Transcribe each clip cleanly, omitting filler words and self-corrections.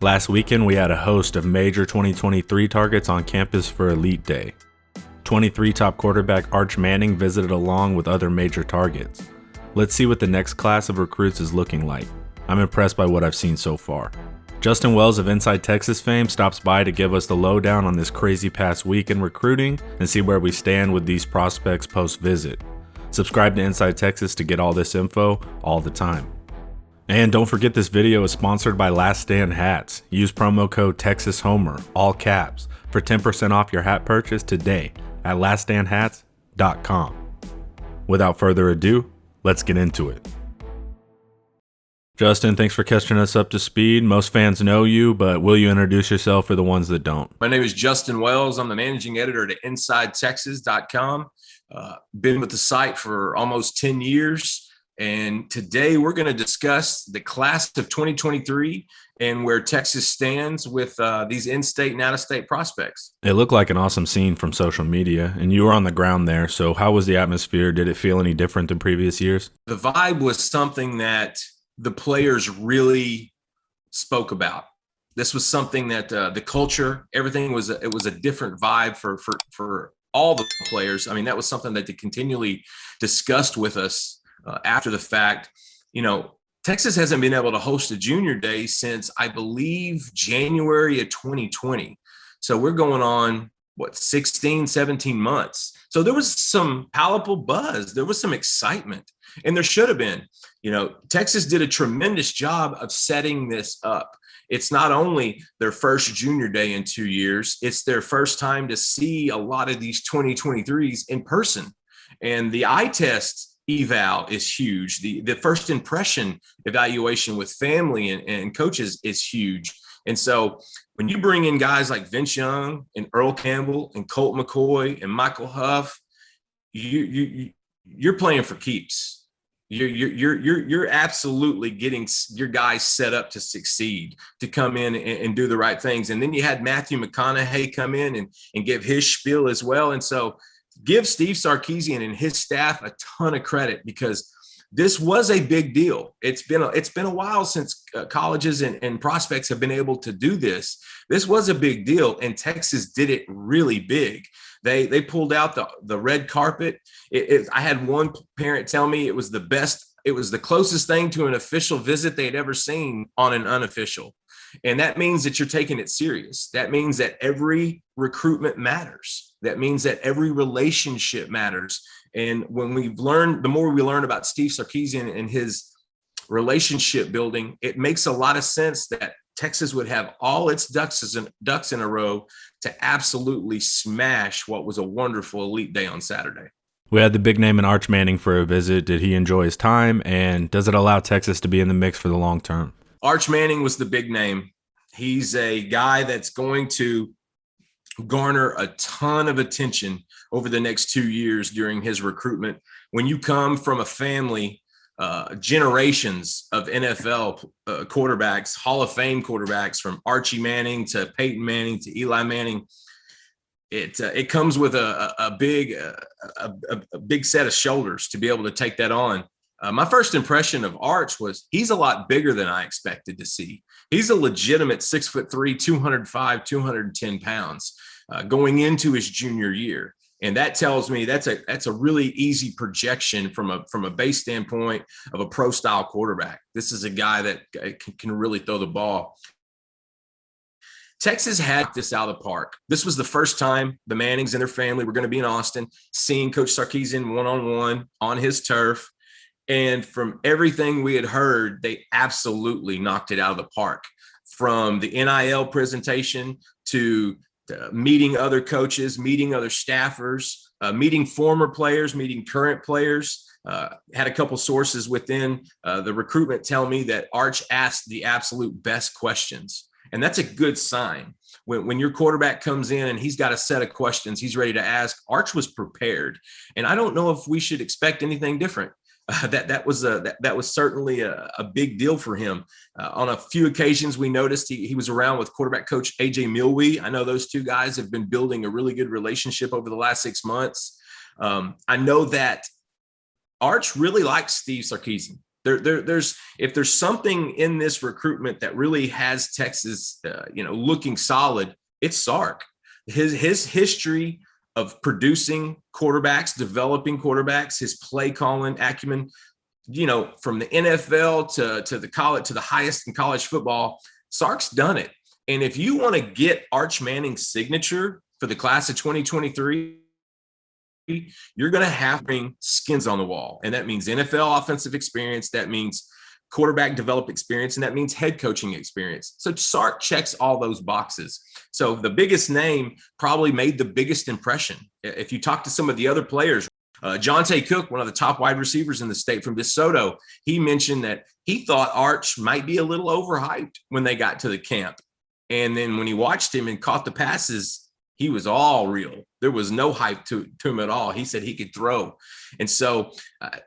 Last weekend, we had a host of major 2023 targets on campus for Elite Day. 23 top quarterback Arch Manning visited along with other major targets. Let's see what the next class of recruits is looking like. I'm impressed by what I've seen so far. Justin Wells of Inside Texas fame stops by to give us the lowdown on this crazy past week in recruiting and see where we stand with these prospects post-visit. Subscribe to Inside Texas to get all this info all the time. And don't forget, this video is sponsored by Last Stand Hats. Use promo code TexasHomer, all caps, for 10% off your hat purchase today at laststandhats.com. Without further ado, let's get into it. Justin, thanks for catching us up to speed. Most fans know you, but will you introduce yourself for the ones that don't? My name is Justin Wells. I'm the managing editor at InsideTexas.com. Been with the site for almost 10 years. And today we're going to discuss the class of 2023 and where Texas stands with these in-state and out-of-state prospects. It looked like an awesome scene from social media, and you were on the ground there. So how was the atmosphere? Did it feel any different than previous years? The vibe was something that the players really spoke about. This was something that the culture, everything was, it was a different vibe for all the players. I mean, that was something that they continually discussed with us after the fact. You know, Texas hasn't been able to host a junior day since, I believe, January of 2020. So we're going on, 16, 17 months. So there was some palpable buzz. There was some excitement, and there should have been. You know, Texas did a tremendous job of setting this up. It's not only their first junior day in 2 years, it's their first time to see a lot of these 2023s in person. And the eye test eval is huge. The first impression evaluation with family and coaches is huge. And so when you bring in guys like Vince Young and Earl Campbell and Colt McCoy and Michael Huff, you're playing for keeps. You're absolutely getting your guys set up to succeed, to come in and do the right things. And then you had Matthew McConaughey come in and give his spiel as well. And so give Steve Sarkisian and his staff a ton of credit, because this was a big deal. It's been a while since colleges and prospects have been able to do this. This was a big deal, and Texas did it really big. They pulled out the red carpet. I had one parent tell me it was the best. It was the closest thing to an official visit they had ever seen on an unofficial. And that means that you're taking it serious. That means that every recruitment matters. That means that every relationship matters. And when we've learned, the more we learn about Steve Sarkisian and his relationship building, it makes a lot of sense that Texas would have all its ducks in a row to absolutely smash what was a wonderful Elite Day on Saturday. We had the big name in Arch Manning for a visit. Did he enjoy his time? And does it allow Texas to be in the mix for the long term? Arch Manning was the big name. He's a guy that's going to garner a ton of attention over the next 2 years during his recruitment. When you come from a family, generations of NFL quarterbacks, Hall of Fame quarterbacks, from Archie Manning to Peyton Manning to Eli Manning, it comes with a big set of shoulders to be able to take that on. My first impression of Arch was he's a lot bigger than I expected to see. He's a legitimate 6'3", 205, 210 pounds going into his junior year. And that tells me that's a really easy projection from a base standpoint of a pro style quarterback. This is a guy that can really throw the ball. Texas had this out of the park. This was the first time the Mannings and their family were going to be in Austin, seeing Coach Sarkisian one-on-one on his turf. And from everything we had heard, they absolutely knocked it out of the park. From the NIL presentation to meeting other coaches, meeting other staffers, meeting former players, meeting current players. Had a couple sources within the recruitment tell me that Arch asked the absolute best questions. And that's a good sign. When your quarterback comes in and he's got a set of questions he's ready to ask, Arch was prepared. And I don't know if we should expect anything different. That was certainly a big deal for him. On a few occasions, we noticed he was around with quarterback coach AJ Milwee. I know those two guys have been building a really good relationship over the last 6 months. I know that Arch really likes Steve Sarkisian. There's if there's something in this recruitment that really has Texas, looking solid, it's Sark. His history of producing quarterbacks, developing quarterbacks, his play calling acumen, from the NFL to the college, to the highest in college football, Sark's done it. And if you want to get Arch Manning's signature for the class of 2023, you're going to have to bring skins on the wall. And that means NFL offensive experience. That means quarterback develop experience. And that means head coaching experience. So Sark checks all those boxes. So the biggest name probably made the biggest impression. If you talk to some of the other players, Jonte Cook, one of the top wide receivers in the state from DeSoto, he mentioned that he thought Arch might be a little overhyped when they got to the camp. And then when he watched him and caught the passes, he was all real. There was no hype to him at all. He said he could throw. And so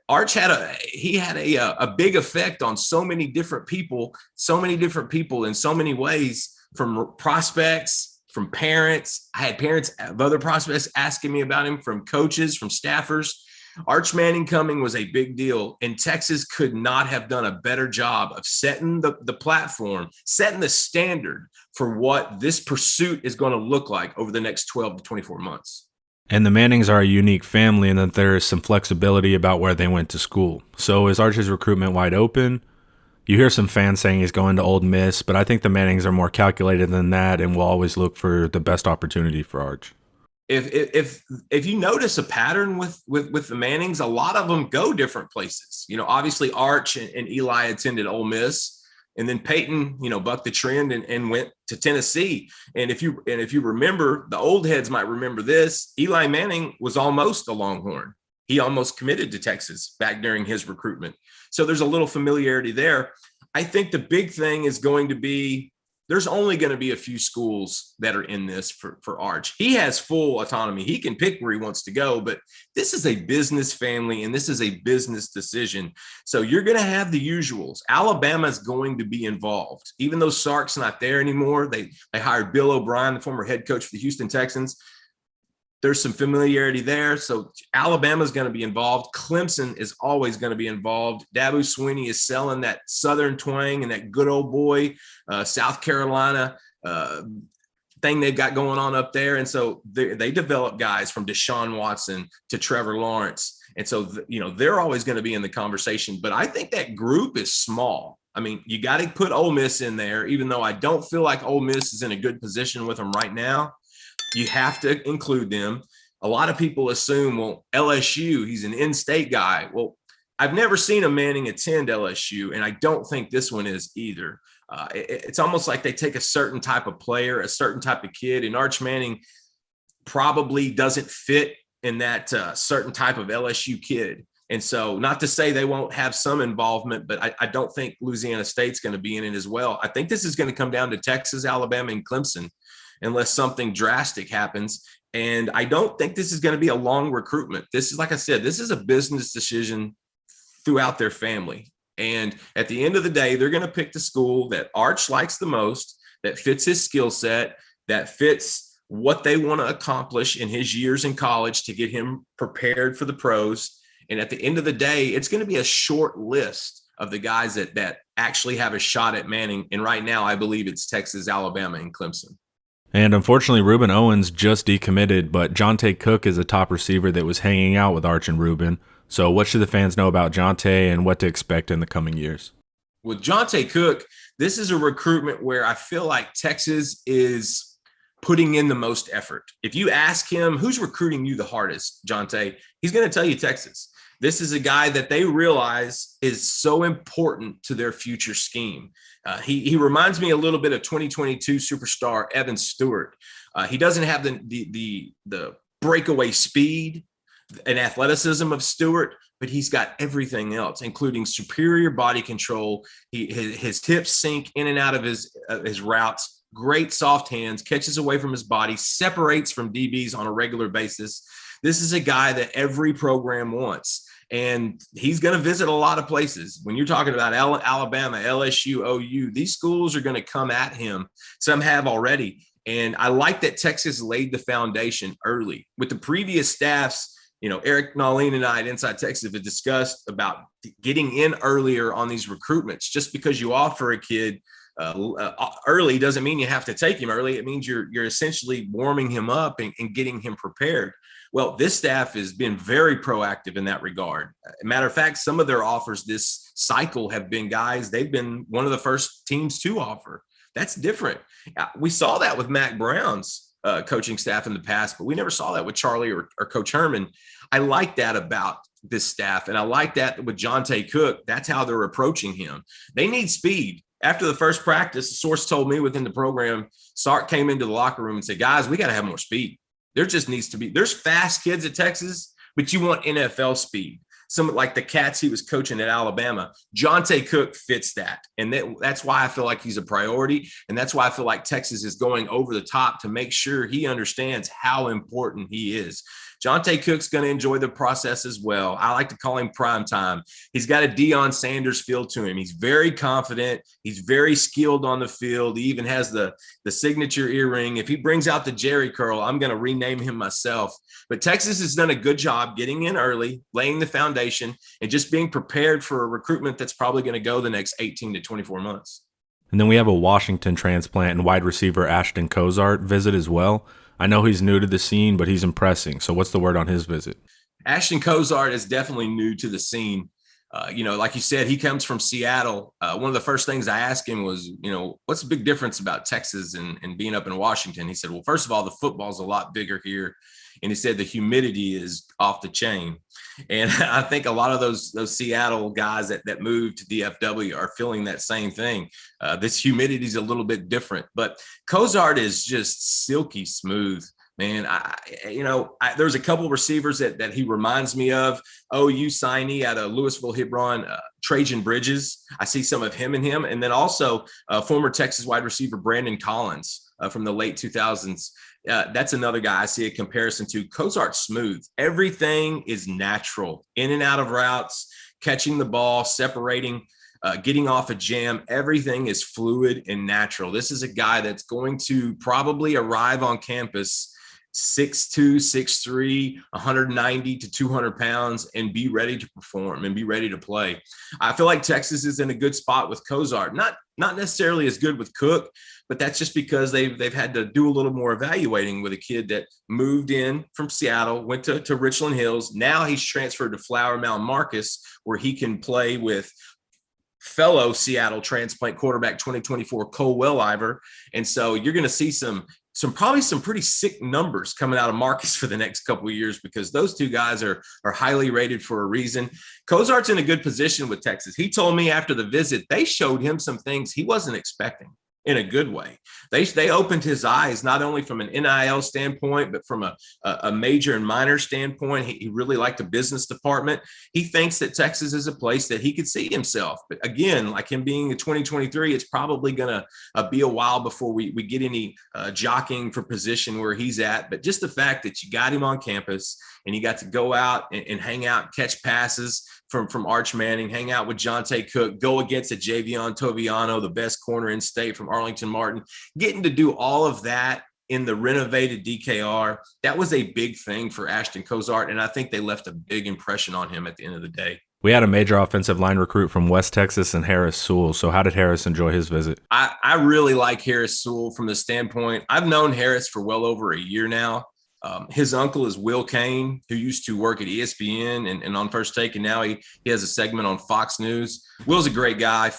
Arch had a big effect on so many different people in so many ways, from prospects, from parents. I had parents of other prospects asking me about him, from coaches, from staffers. Arch Manning coming was a big deal, and Texas could not have done a better job of setting the platform, setting the standard for what this pursuit is going to look like over the next 12 to 24 months. And the Mannings are a unique family in that there is some flexibility about where they went to school. So is Arch's recruitment wide open? You hear some fans saying he's going to Ole Miss, but I think the Mannings are more calculated than that and will always look for the best opportunity for Arch. If you notice a pattern with the Mannings, a lot of them go different places. Obviously Arch and Eli attended Ole Miss, and then Peyton, bucked the trend and went to Tennessee. And if you remember, the old heads might remember this. Eli Manning was almost a Longhorn. He almost committed to Texas back during his recruitment. So there's a little familiarity there. I think the big thing is going to be, there's only going to be a few schools that are in this for Arch. He has full autonomy. He can pick where he wants to go, but this is a business family and this is a business decision. So you're going to have the usuals. Alabama's going to be involved. Even though Sark's not there anymore, they hired Bill O'Brien, the former head coach for the Houston Texans. There's some familiarity there. So Alabama's going to be involved. Clemson is always going to be involved. Dabo Swinney is selling that Southern twang and that good old boy, South Carolina thing they've got going on up there. And so they develop guys from Deshaun Watson to Trevor Lawrence. And so, they're always going to be in the conversation. But I think that group is small. I mean, you got to put Ole Miss in there, even though I don't feel like Ole Miss is in a good position with them right now. You have to include them. A lot of people assume, well, LSU, he's an in-state guy. Well, I've never seen a Manning attend LSU, and I don't think this one is either. It's almost like they take a certain type of player, a certain type of kid, and Arch Manning probably doesn't fit in that certain type of LSU kid. And so, not to say they won't have some involvement, but I don't think Louisiana State's going to be in it as well. I think this is going to come down to Texas, Alabama, and Clemson, unless something drastic happens. And I don't think this is going to be a long recruitment. This is, like I said, this is a business decision throughout their family. And at the end of the day, they're going to pick the school that Arch likes the most, that fits his skill set, that fits what they want to accomplish in his years in college to get him prepared for the pros. And at the end of the day, it's going to be a short list of the guys that actually have a shot at Manning. And right now, I believe it's Texas, Alabama, and Clemson. And unfortunately, Ruben Owens just decommitted, but Johntay Cook is a top receiver that was hanging out with Arch and Ruben. So what should the fans know about Jonte and what to expect in the coming years? With Jonte Cook, this is a recruitment where I feel like Texas is putting in the most effort. If you ask him, who's recruiting you the hardest, Jonte, he's going to tell you Texas. This is a guy that they realize is so important to their future scheme. He reminds me a little bit of 2022 superstar Evan Stewart. He doesn't have the breakaway speed and athleticism of Stewart, but he's got everything else, including superior body control. His hips sink in and out of his routes. Great soft hands, catches away from his body, separates from DBs on a regular basis. This is a guy that every program wants. And he's going to visit a lot of places. When you're talking about Alabama, LSU, OU, these schools are going to come at him. Some have already. And I like that Texas laid the foundation early. With the previous staffs, Eric Nalin and I at Inside Texas have discussed about getting in earlier on these recruitments. Just because you offer a kid early doesn't mean you have to take him early. It means you're essentially warming him up and getting him prepared. Well, this staff has been very proactive in that regard. Matter of fact, some of their offers this cycle have been guys, they've been one of the first teams to offer. That's different. We saw that with Mac Brown's coaching staff in the past, but we never saw that with Charlie or Coach Herman. I like that about this staff, and I like that with Jonte Cook. That's how they're approaching him. They need speed. After the first practice, a source told me within the program, Sark came into the locker room and said, guys, we got to have more speed. There just needs to be – there's fast kids at Texas, but you want NFL speed. Some like the cats he was coaching at Alabama, Jonte Cook fits that. And that's why I feel like he's a priority. And that's why I feel like Texas is going over the top to make sure he understands how important he is. Jonte Cook's going to enjoy the process as well. I like to call him prime time. He's got a Deion Sanders feel to him. He's very confident. He's very skilled on the field. He even has the signature earring. If he brings out the Jerry curl, I'm going to rename him myself. But Texas has done a good job getting in early, laying the foundation, and just being prepared for a recruitment that's probably going to go the next 18 to 24 months. And then we have a Washington transplant and wide receiver Ashton Cozart visit as well. I know he's new to the scene, but he's impressing. So what's the word on his visit? Ashton Cozart is definitely new to the scene. Like you said, he comes from Seattle. One of the first things I asked him was, what's the big difference about Texas and being up in Washington? He said, well, first of all, the football's a lot bigger here. And he said the humidity is off the chain. And I think a lot of those Seattle guys that moved to DFW are feeling that same thing. This humidity is a little bit different, but Cozart is just silky smooth. Man, there's a couple of receivers that he reminds me of. OU signee out of Louisville, Hebron, Trajan Bridges. I see some of him in him. And then also former Texas wide receiver Brandon Collins from the late 2000s. That's another guy I see a comparison to. Cozart's smooth. Everything is natural. In and out of routes, catching the ball, separating, getting off a jam. Everything is fluid and natural. This is a guy that's going to probably arrive on campus 6'2", 6'3", 190 to 200 pounds and be ready to perform and be ready to play. I feel like Texas is in a good spot with Cozart. Not necessarily as good with Cook, but that's just because they've had to do a little more evaluating with a kid that moved in from Seattle, went to Richland Hills. Now he's transferred to Flower Mound Marcus, where he can play with fellow Seattle transplant quarterback 2024 Cole Welliver. And so you're going to see some pretty sick numbers coming out of Marcus for the next couple of years, because those two guys are highly rated for a reason. Cozart's in a good position with Texas. He told me after the visit, they showed him some things he wasn't expecting in a good way. They opened his eyes, not only from an NIL standpoint, but from a major and minor standpoint. He really liked the business department. He thinks that Texas is a place that he could see himself. But again, like him being in 2023, it's probably going to be a while before we get any jockeying for position where he's at. But just the fact that you got him on campus and he got to go out and hang out, catch passes from Arch Manning, hang out with Johntay Cook, go against a Javion Toviano, the best corner in state from Arlington Martin, getting to do all of that in the renovated DKR, that was a big thing for Ashton Cozart, and I think they left a big impression on him at the end of the day. We had a major offensive line recruit from West Texas and Harris Sewell. So how did Harris enjoy his visit? I really like Harris Sewell from the standpoint. I've known Harris for well over a year now. His uncle is Will Kane, who used to work at ESPN and on First Take, and now he has a segment on Fox News. Will's a great guy,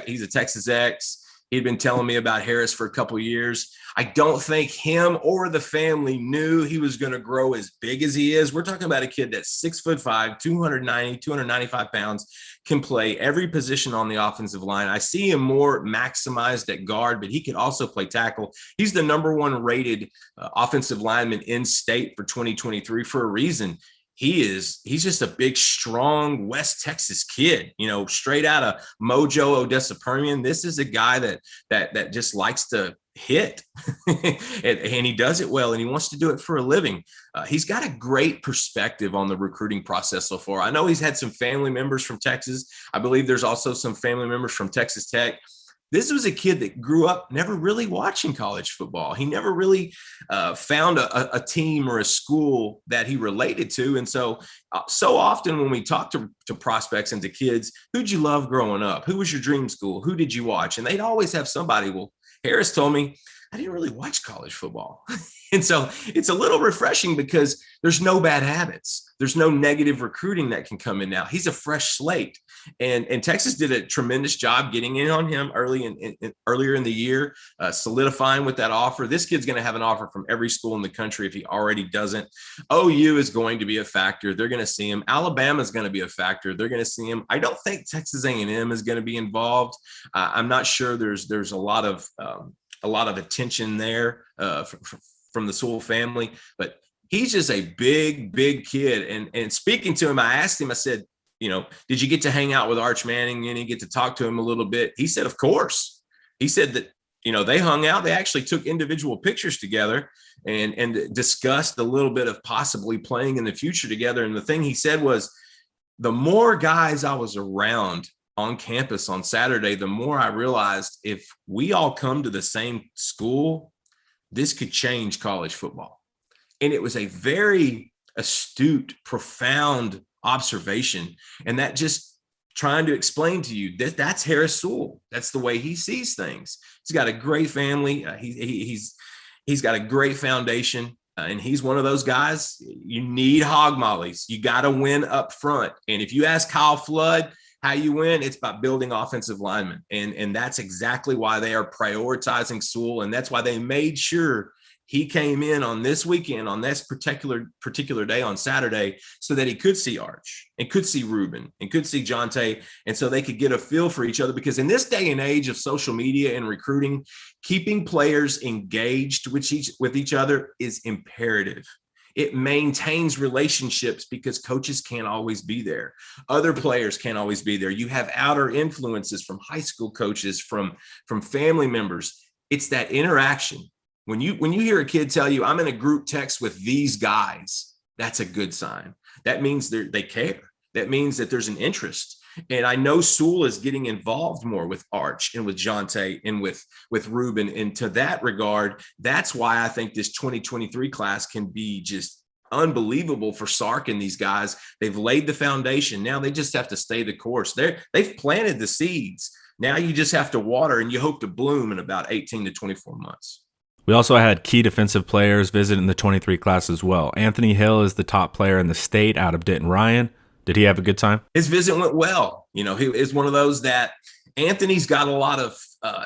he's a Texas ex. He'd been telling me about Harris for a couple of years. I don't think him or the family knew he was going to grow as big as he is. We're talking about a kid that's 6'5", 295 pounds, can play every position on the offensive line. I see him more maximized at guard, but he can also play tackle. He's the number one rated offensive lineman in state for 2023 for a reason. He's just a big, strong West Texas kid, straight out of Mojo, Odessa Permian. This is a guy that just likes to hit and he does it well, and he wants to do it for a living. He's got a great perspective on the recruiting process so far. I know he's had some family members from Texas. I believe there's also some family members from Texas Tech. This was a kid that grew up never really watching college football. He never really found a team or a school that he related to. And so often when we talk to prospects and to kids, who'd you love growing up? Who was your dream school? Who did you watch? And they'd always have somebody. Well, Harris told me, I didn't really watch college football. And so it's a little refreshing because there's no bad habits. There's no negative recruiting that can come in now. He's a fresh slate. And Texas did a tremendous job getting in on him earlier in the year, solidifying with that offer. This kid's going to have an offer from every school in the country if he already doesn't. OU is going to be a factor. They're going to see him. Alabama is going to be a factor. They're going to see him. I don't think Texas A&M is going to be involved. I'm not sure there's a lot of attention there from the Sewell family, but he's just a big kid. And speaking to him, I asked him, I said, did you get to hang out with Arch Manning and you get to talk to him a little bit? He said, of course. He said that, they hung out. They actually took individual pictures together and discussed a little bit of possibly playing in the future together. And the thing he said was, the more guys I was around on campus on Saturday, the more I realized if we all come to the same school, this could change college football. And it was a very astute, profound observation. And that just trying to explain to you that that's Harris Sewell. That's the way he sees things. He's got a great family. He's got a great foundation. And he's one of those guys, you need hog mollies. You got to win up front. And if you ask Kyle Flood how you win, it's by building offensive linemen. And that's exactly why they are prioritizing Sewell. And that's why they made sure he came in on this weekend, on this particular day on Saturday, so that he could see Arch and could see Ruben and could see Jonte. And so they could get a feel for each other, because in this day and age of social media and recruiting, keeping players engaged with each other is imperative. It maintains relationships because coaches can't always be there. Other players can't always be there. You have outer influences from high school coaches, from family members. It's that interaction. When you hear a kid tell you, I'm in a group text with these guys, that's a good sign. That means they care. That means that there's an interest. And I know Sewell is getting involved more with Arch and with Jonte and with Ruben. And to that regard, that's why I think this 2023 class can be just unbelievable for Sark and these guys. They've laid the foundation. Now they just have to stay the course. They've planted the seeds. Now you just have to water, and you hope to bloom in about 18 to 24 months. We also had key defensive players visit in the 23 class as well. Anthony Hill is the top player in the state out of Denton Ryan. Did he have a good time? His visit went well. He is one of those that Anthony's got a lot of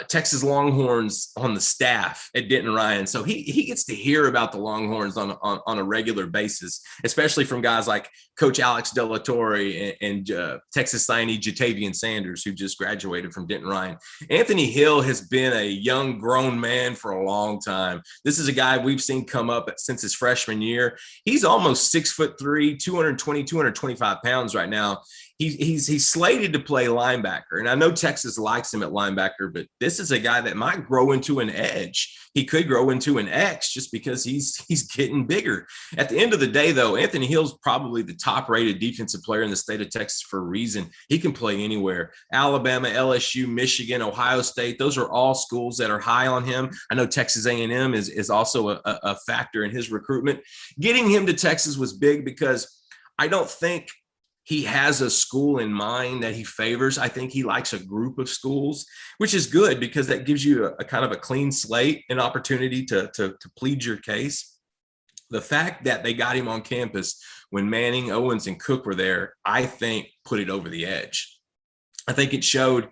Texas Longhorns on the staff at Denton Ryan. So he gets to hear about the Longhorns on a regular basis, especially from guys like Coach Alex De La Torre and Texas signee Jatavian Sanders, who just graduated from Denton Ryan. Anthony Hill has been a young, grown man for a long time. This is a guy we've seen come up since his freshman year. He's almost 6'3", 220, 225 pounds right now. He's slated to play linebacker. And I know Texas likes him at linebacker, but this is a guy that might grow into an edge. He could grow into an X just because he's getting bigger. At the end of the day, though, Anthony Hill's probably the top-rated defensive player in the state of Texas for a reason. He can play anywhere. Alabama, LSU, Michigan, Ohio State, those are all schools that are high on him. I know Texas A&M is also a factor in his recruitment. Getting him to Texas was big because I don't think he has a school in mind that he favors. I think he likes a group of schools, which is good because that gives you a kind of a clean slate, an opportunity to plead your case. The fact that they got him on campus when Manning, Owens, and Cook were there, I think put it over the edge. I think it showed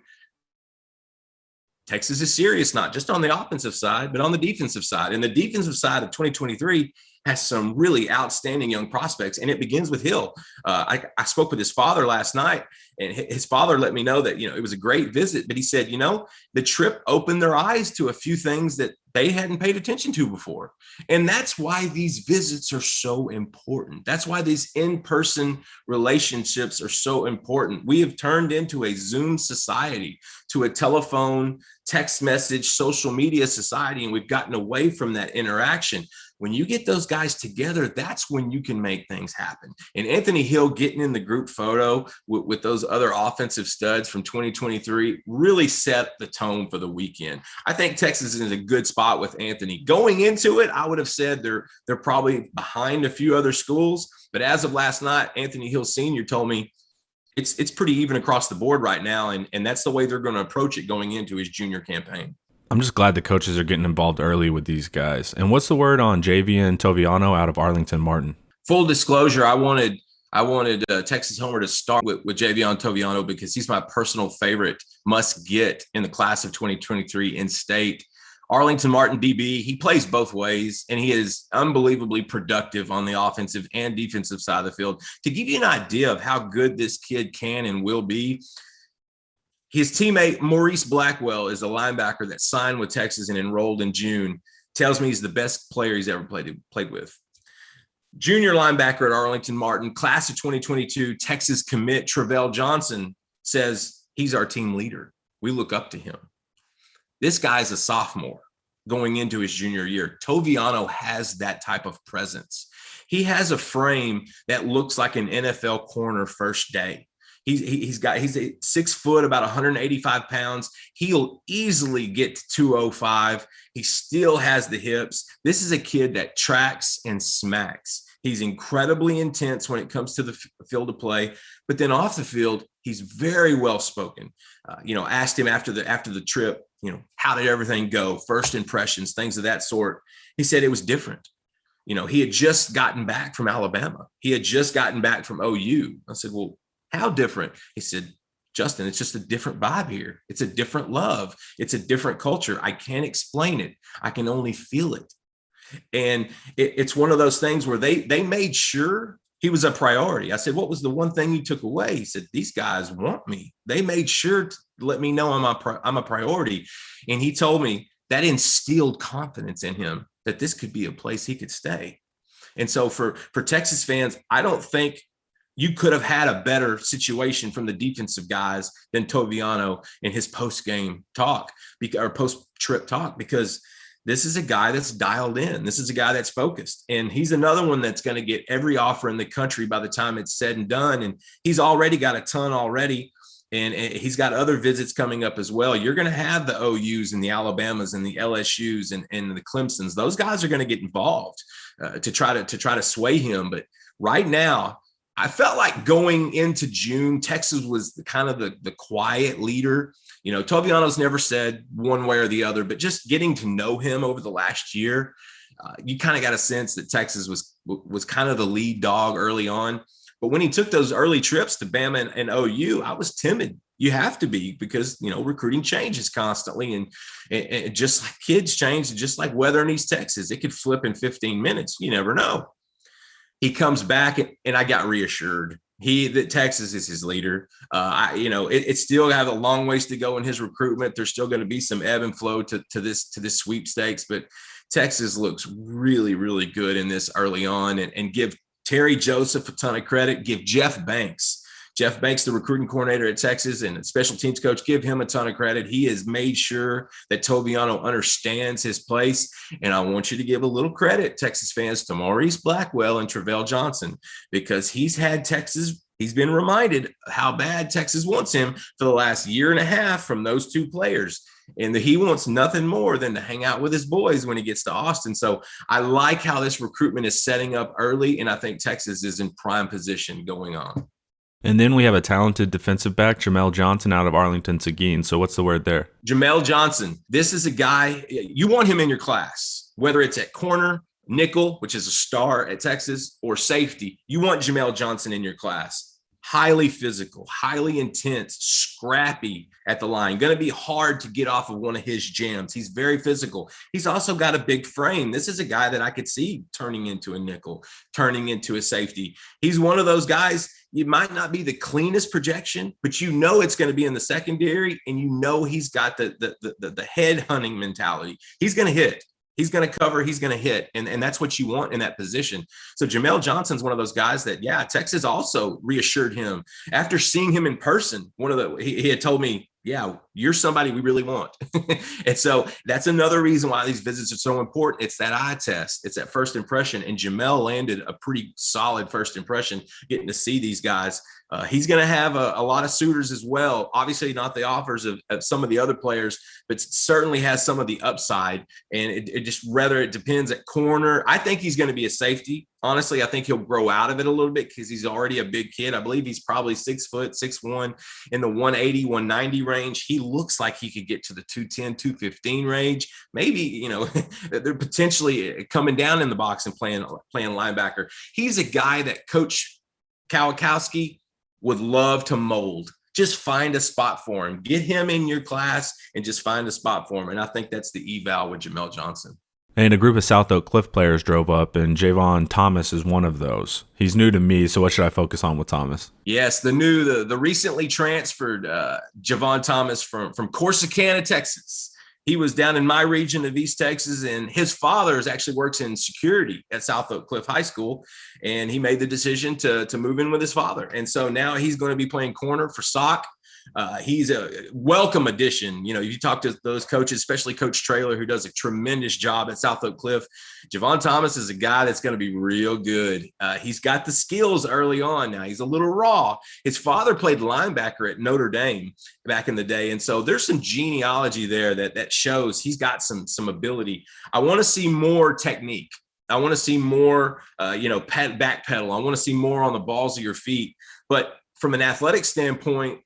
Texas is serious, not just on the offensive side, but on the defensive side. And the defensive side of 2023 has some really outstanding young prospects, and it begins with Hill. I spoke with his father last night, and his father let me know that, it was a great visit, but he said, the trip opened their eyes to a few things that they hadn't paid attention to before. And that's why these visits are so important. That's why these in-person relationships are so important. We have turned into a Zoom society, to a telephone, text message, social media society, and we've gotten away from that interaction. when you get those guys together, that's when you can make things happen. And Anthony Hill getting in the group photo with those other offensive studs from 2023 really set the tone for the weekend. I think Texas is in a good spot with Anthony. Going into it, I would have said they're probably behind a few other schools. But as of last night, Anthony Hill Sr. told me it's pretty even across the board right now. And that's the way they're going to approach it going into his junior campaign. I'm just glad the coaches are getting involved early with these guys. And what's the word on Javion Toviano out of Arlington Martin? Full disclosure, I wanted Texas Homer to start with Javion Toviano because he's my personal favorite must get in the class of 2023 in state. Arlington Martin DB, he plays both ways, and he is unbelievably productive on the offensive and defensive side of the field. To give you an idea of how good this kid can and will be, his teammate, Maurice Blackwell, is a linebacker that signed with Texas and enrolled in June. Tells me he's the best player he's ever played with. Junior linebacker at Arlington Martin, class of 2022, Texas commit Jermell Johnson says he's our team leader. We look up to him. This guy's a sophomore going into his junior year. Toviano has that type of presence. He has a frame that looks like an NFL corner first day. He's 6 foot, about 185 pounds. He'll easily get to 205. He still has the hips. This is a kid that tracks and smacks. He's incredibly intense when it comes to the field of play, but then off the field, he's very well spoken. Asked him after the trip, how did everything go? First impressions, things of that sort. He said it was different. He had just gotten back from Alabama. He had just gotten back from OU. I said, well, how different? He said, Justin, it's just a different vibe here. It's a different love. It's a different culture. I can't explain it. I can only feel it. And it's one of those things where they made sure he was a priority. I said, what was the one thing you took away? He said, these guys want me. They made sure to let me know I'm a priority. And he told me that instilled confidence in him that this could be a place he could stay. And so for Texas fans, I don't think you could have had a better situation from the defensive guys than Toviano in his post-game talk or post-trip talk, because this is a guy that's dialed in. This is a guy that's focused. And he's another one that's going to get every offer in the country by the time it's said and done. And he's already got a ton already. And he's got other visits coming up as well. You're going to have the OUs and the Alabamas and the LSUs and the Clemsons. Those guys are going to get involved to try to sway him. But right now, I felt like going into June, Texas was the quiet leader. Toviano's never said one way or the other, but just getting to know him over the last year, you kind of got a sense that Texas was kind of the lead dog early on. But when he took those early trips to Bama and OU, I was timid. You have to be, because, recruiting changes constantly. And just like kids change, just like weather in East Texas, it could flip in 15 minutes. You never know. He comes back and I got reassured that Texas is his leader. It still have a long ways to go in his recruitment. There's still going to be some ebb and flow to this sweepstakes, but Texas looks really, really good in this early on. And give Terry Joseph a ton of credit. Give Jeff Banks, the recruiting coordinator at Texas and special teams coach, give him a ton of credit. He has made sure that Toviano understands his place. And I want you to give a little credit, Texas fans, to Maurice Blackwell and Jermell Johnson, because he's been reminded how bad Texas wants him for the last year and a half from those two players. And he wants nothing more than to hang out with his boys when he gets to Austin. So I like how this recruitment is setting up early, and I think Texas is in prime position going on. And then we have a talented defensive back, Jermell Johnson out of Arlington Seguin. So what's the word there? Jermell Johnson. This is a guy, you want him in your class, whether it's at corner, nickel, which is a star at Texas, or safety. You want Jermell Johnson in your class. Highly physical, highly intense, scrappy at the line. Going to be hard to get off of one of his jams. He's very physical. He's also got a big frame. This is a guy that I could see turning into a nickel, turning into a safety. He's one of those guys, you might not be the cleanest projection, but it's going to be in the secondary, and he's got the head hunting mentality. He's going to hit. He's going to cover, he's going to hit, and that's what you want in that position. So Jermell Johnson's one of those guys that, Texas also reassured him after seeing him in person. He had told me, you're somebody we really want. And so that's another reason why these visits are so important. It's that eye test. It's that first impression. And Jermell landed a pretty solid first impression getting to see these guys. He's going to have a lot of suitors as well. Obviously not the offers of some of the other players, but certainly has some of the upside. And it just rather it depends at corner. I think he's going to be a safety. Honestly, I think he'll grow out of it a little bit because he's already a big kid. I believe he's probably 6 foot, 6'1", in the 180, 190 range. He looks like he could get to the 210, 215 range. Maybe, they're potentially coming down in the box and playing linebacker. He's a guy that Coach Kawakowski would love to mold. Just find a spot for him. Get him in your class and just find a spot for him. And I think that's the eval with Jermell Johnson. And a group of South Oak Cliff players drove up, and Javon Thomas is one of those. He's new to me, so what should I focus on with Thomas? Yes, the recently transferred Javon Thomas from Corsicana, Texas. He was down in my region of East Texas, and his father actually works in security at South Oak Cliff High School, and he made the decision to move in with his father. And so now he's going to be playing corner for SOC. He's a welcome addition. You talk to those coaches, especially Coach Traylor, who does a tremendous job at South Oak Cliff. Javon Thomas is a guy that's going to be real good. He's got the skills early on. Now he's a little raw. His father played linebacker at Notre Dame back in the day. And so there's some genealogy there that shows he's got some ability. I want to see more technique. I want to see more, backpedal. I want to see more on the balls of your feet. But from an athletic standpoint,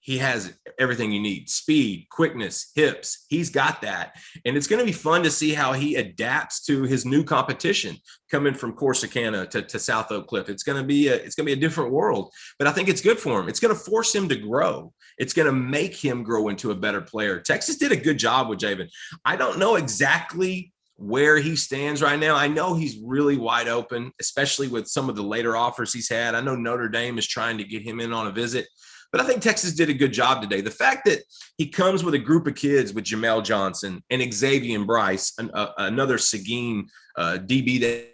he has everything you need: speed, quickness, hips. He's got that. And it's going to be fun to see how he adapts to his new competition coming from Corsicana to South Oak Cliff. It's going to be a different world, but I think it's good for him. It's going to force him to grow. It's going to make him grow into a better player. Texas did a good job with Javon. I don't know exactly where he stands right now. I know he's really wide open, especially with some of the later offers he's had. I know Notre Dame is trying to get him in on a visit. But I think Texas did a good job today. The fact that he comes with a group of kids with Jermell Johnson and Xavier Bryce, another Seguin DB that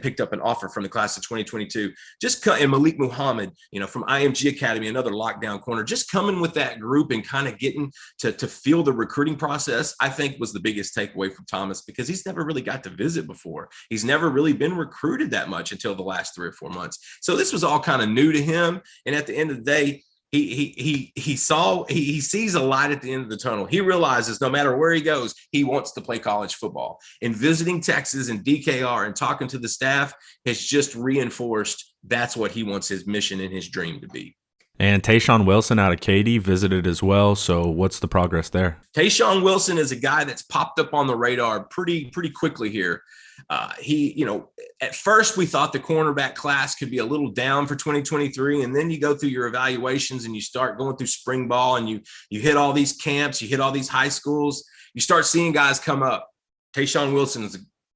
picked up an offer from the class of 2022, and Malik Muhammad, from IMG Academy, another lockdown corner, just coming with that group and kind of getting to feel the recruiting process, I think was the biggest takeaway from Thomas, because he's never really got to visit before. He's never really been recruited that much until the last 3 or 4 months. So this was all kind of new to him. And at the end of the day, he sees a light at the end of the tunnel. He realizes no matter where he goes, he wants to play college football. And visiting Texas and DKR and talking to the staff has just reinforced that's what he wants his mission and his dream to be. And Taishan Wilson out of Katy visited as well. So what's the progress there? Taishan Wilson is a guy that's popped up on the radar pretty quickly here. At first we thought the cornerback class could be a little down for 2023. And then you go through your evaluations and you start going through spring ball and you hit all these camps, you hit all these high schools, you start seeing guys come up. Taishan Wilson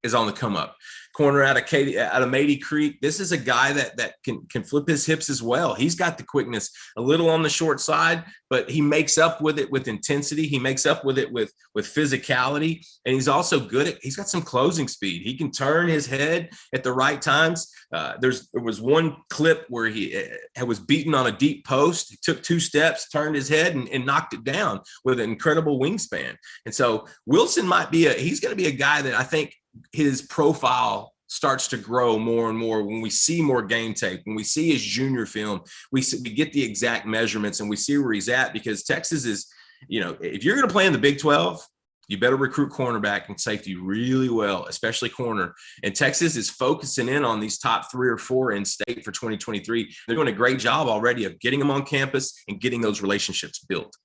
is on the come up. Corner out of Matey Creek. This is a guy that can flip his hips as well. He's got the quickness, a little on the short side, but he makes up with it with intensity. He makes up with it with physicality, and he's also he's got some closing speed. He can turn his head at the right times. There was one clip where he was beaten on a deep post. He took 2 steps, turned his head, and knocked it down with an incredible wingspan. And so Wilson he's going to be a guy that I think his profile starts to grow more and more when we see more game tape, when we see his junior film, we get the exact measurements and we see where he's at, because Texas is, if you're going to play in the Big 12, you better recruit cornerback and safety really well, especially corner. And Texas is focusing in on these top 3 or 4 in state for 2023. They're doing a great job already of getting them on campus and getting those relationships built.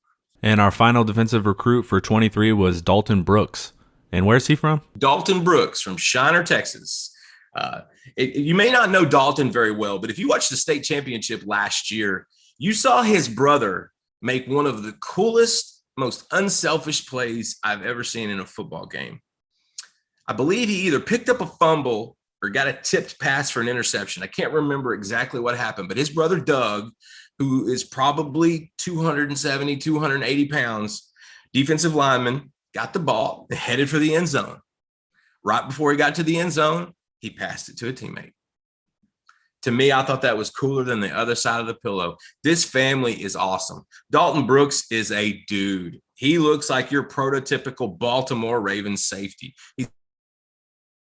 And our final defensive recruit for 23 was Dalton Brooks. And where's he from? Dalton Brooks from Shiner, Texas. You may not know Dalton very well, but if you watched the state championship last year, you saw his brother make one of the coolest, most unselfish plays I've ever seen in a football game. I believe he either picked up a fumble or got a tipped pass for an interception. I can't remember exactly what happened, but his brother Doug, who is probably 270, 280 pounds, defensive lineman, got the ball, headed for the end zone. Right before he got to the end zone, he passed it to a teammate. To me, I thought that was cooler than the other side of the pillow. This family is awesome. Dalton Brooks is a dude. He looks like your prototypical Baltimore Ravens safety. He's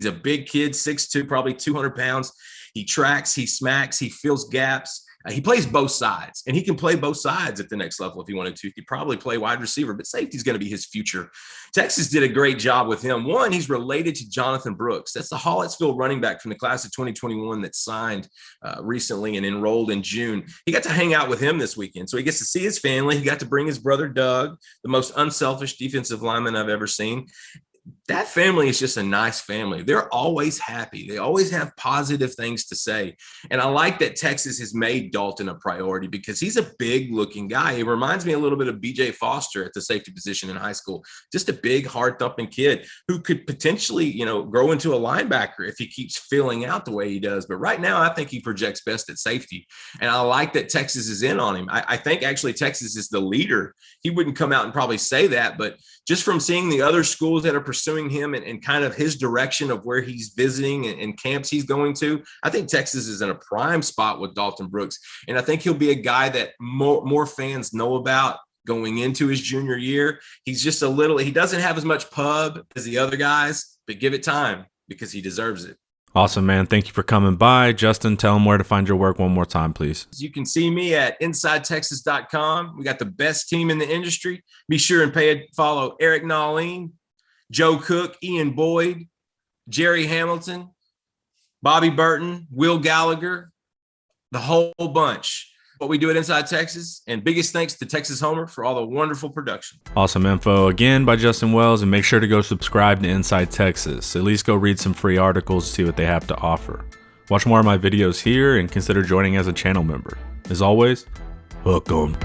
a big kid, 6'2", probably 200 pounds. He tracks, he smacks, he fills gaps. He plays both sides, and he can play both sides at the next level if he wanted to. He could probably play wide receiver, but safety is going to be his future. Texas did a great job with him. One, he's related to Jonathan Brooks. That's the Hollettsville running back from the class of 2021 that signed recently and enrolled in June. He got to hang out with him this weekend, so he gets to see his family. He got to bring his brother Doug, the most unselfish defensive lineman I've ever seen. That family is just a nice family. They're always happy. They always have positive things to say. And I like that Texas has made Dalton a priority because he's a big looking guy. He reminds me a little bit of BJ Foster at the safety position in high school. Just a big, hard thumping kid who could potentially, grow into a linebacker if he keeps filling out the way he does. But right now, I think he projects best at safety. And I like that Texas is in on him. I think actually Texas is the leader. He wouldn't come out and probably say that, but just from seeing the other schools that are pursuing him and kind of his direction of where he's visiting and camps he's going to, I think Texas is in a prime spot with Dalton Brooks. And I think he'll be a guy that more fans know about going into his junior year. He's just he doesn't have as much pub as the other guys, but give it time because he deserves it. Awesome, man. Thank you for coming by. Justin, tell them where to find your work one more time, please. You can see me at InsideTexas.com. We got the best team in the industry. Be sure and follow Eric Nalleen, Joe Cook, Ian Boyd, Jerry Hamilton, Bobby Burton, Will Gallagher, the whole bunch. What we do at Inside Texas, and biggest thanks to Texas Homer for all the wonderful production. Awesome info again by Justin Wells, and make sure to go subscribe to Inside Texas. At least go read some free articles, see what they have to offer. Watch more of my videos here and consider joining as a channel member. As always, hook 'em.